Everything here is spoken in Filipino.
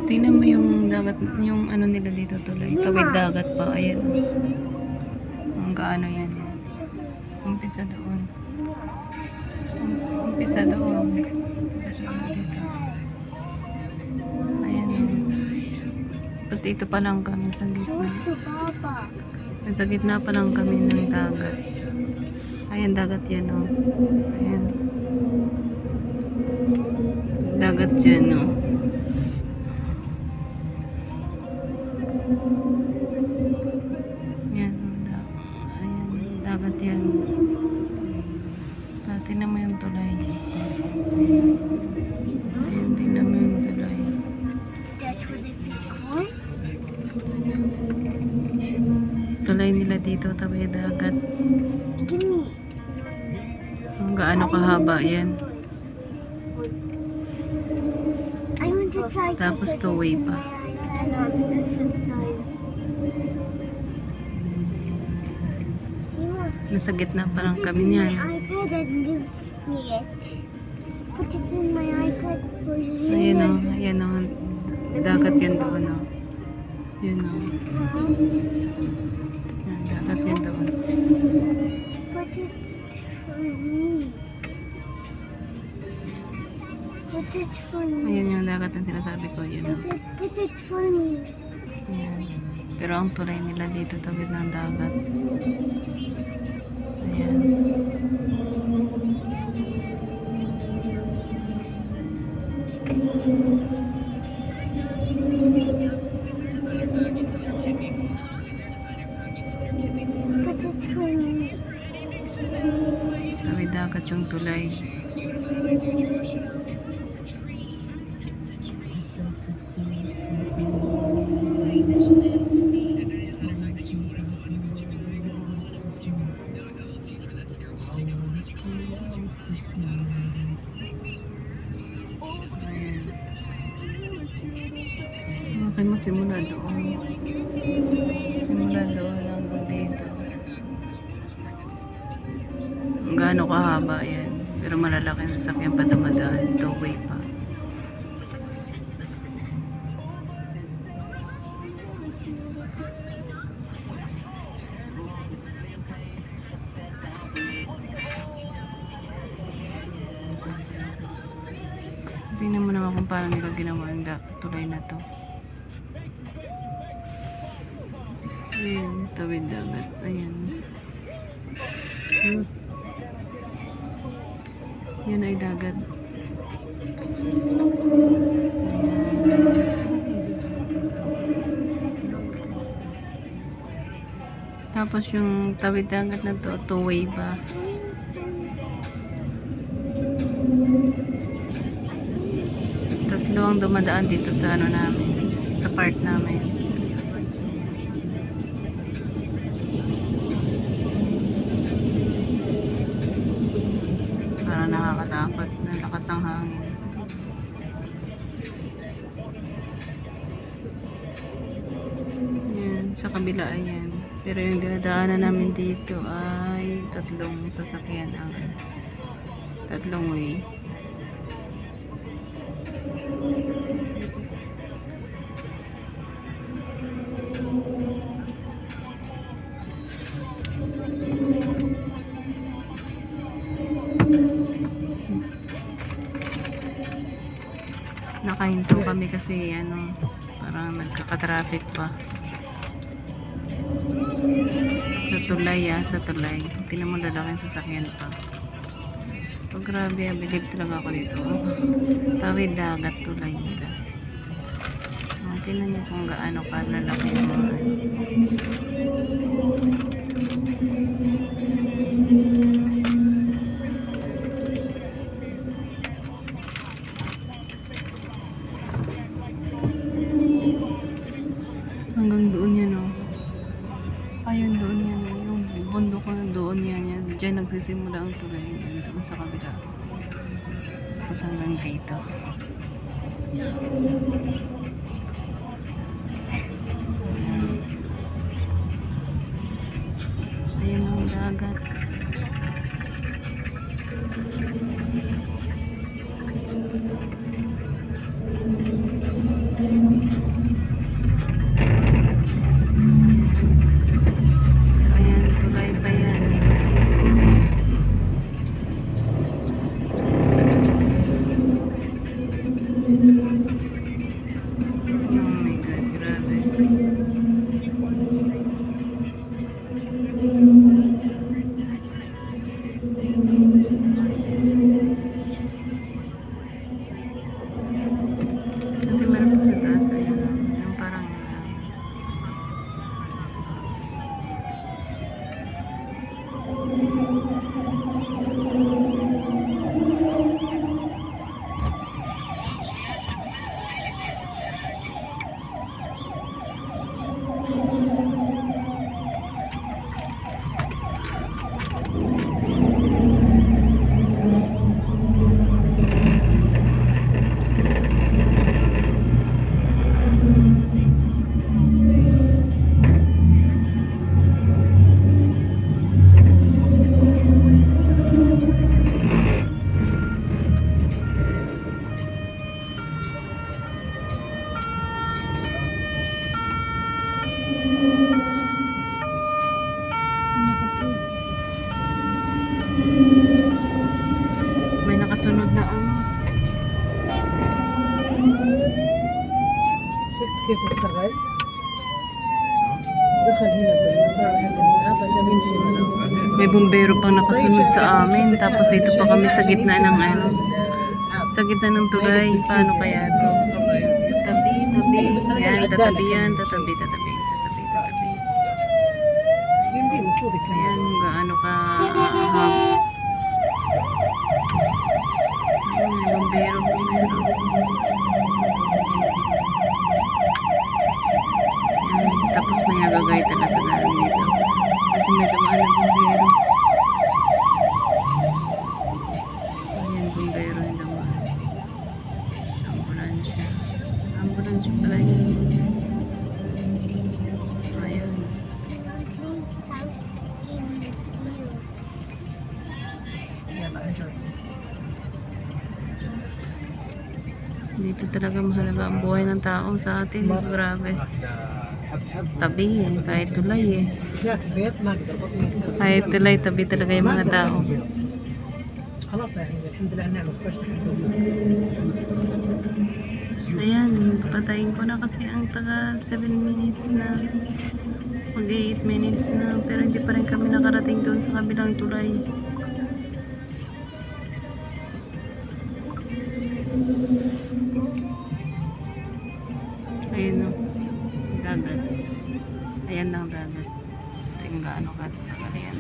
Tingnan mo yung dagat, yung ano nila dito tuloy. Tawid dagat pa. Ayan. Ang gaano yan. Umpisa doon. Umpisa doon. Tapos wala dito. Ayan. Tapos dito pa lang kami sa gitna. Sa gitna pa lang kami ng dagat. Ayan, dagat yan, oh. Ayan. Dagat yan, oh. Yan, ayan, dagat yan. Tingnan mo yung tulay. Ayan, tingnan mo yung tulay. Tulay nila dito, tabi dagat. Kung gaano kahaba yan. Tapos two-way pa. Nasa gitna pa lang kami niyan. Ayan o, ayan o. Dagat yan doon o. Yun o. Dagat yan doon. Ayan yung dagat ang sinasabi ko. Yun o. Ayan. Pero ang tulay nila dito tawid ng dagat. Ayan. Tawid dagat yung tulay. Okay mo simula doon. Simula doon hanggang dito. Gaano kahaba yan. Pero malalaki ang sasakyan pa dumadaan. Two-way pa. Tingnan mo naman kung paano nila ginawa ang tulay na to. Ayan, tawid dagat. Ayan. Yan ay dagat. Tapos yung tawid dagat na to, two-way pa. Tatlo ang dumadaan dito sa ano namin, sa part namin. Parang nakakatakot ng lakas ng hangin. Yan, sa kabila ayan. Pero yung dinadaanan namin dito ay tatlong sasakyan ang tatlong way. Nakahinto kami kasi ano, parang nagkaka-traffic pa. Sa tulay sa tulay. Tingnan mo lalaking sasakyan pa. Oh, grabe, bilib talaga ako dito. Tawid dagat tulay nila. Tingnan niyo kung gaano kalalaki yung mga hanggang doon yan o. Ayun doon yan o. Yung bundok na doon yan. Diyan nagsisimula ang tulay. Yan doon sa kabila. Tapos hanggang dito. Ayan ang dagat. Kasi meron pa sa taas, ayun. Yung parang may nakasunod na ano. شفت كيف اشتغل؟ دخل هنا في المسار حق الاسعاف عشان يمشي من الأول. May bumbero pang nakasunod sa amin. Tapos dito pa kami sa gitna ng ano. Sa gitna ng tulay. Paano kaya to? Tabi, tabi. Yan, tatabi yan. Tatabi, tatabi. Tatabi, tatabi. يمدي المفروض يكمل. Ayan, gaano ka bumbero, bumbero. Ayan, tapos may nagagay talaga sa galing dito. Kasi may dumaan na bumbero. Ayan, bumbero yung dumaan. Ambulansya. Ambulansya pala yun. Ayan. يلا enjoy. Dito talaga mahalaga ang buhay ng tao sa atin. Grabe. Tabi eh. Kahit tulay eh. شاف بيت ما اقدر بطني. Kahit tulay, tabi talaga yung mga tao. خلاص يعني الحمد لله نعمة كويس. Ayan, patayin ko na kasi ang tagal 7 minutes na. Mag 8 minutes na. Pero hindi pa rin kami nakarating doon sa kabilang tulay. Ayun o. Dagat. Ayan ang dagat. Tingnan gaano ka. Ayan.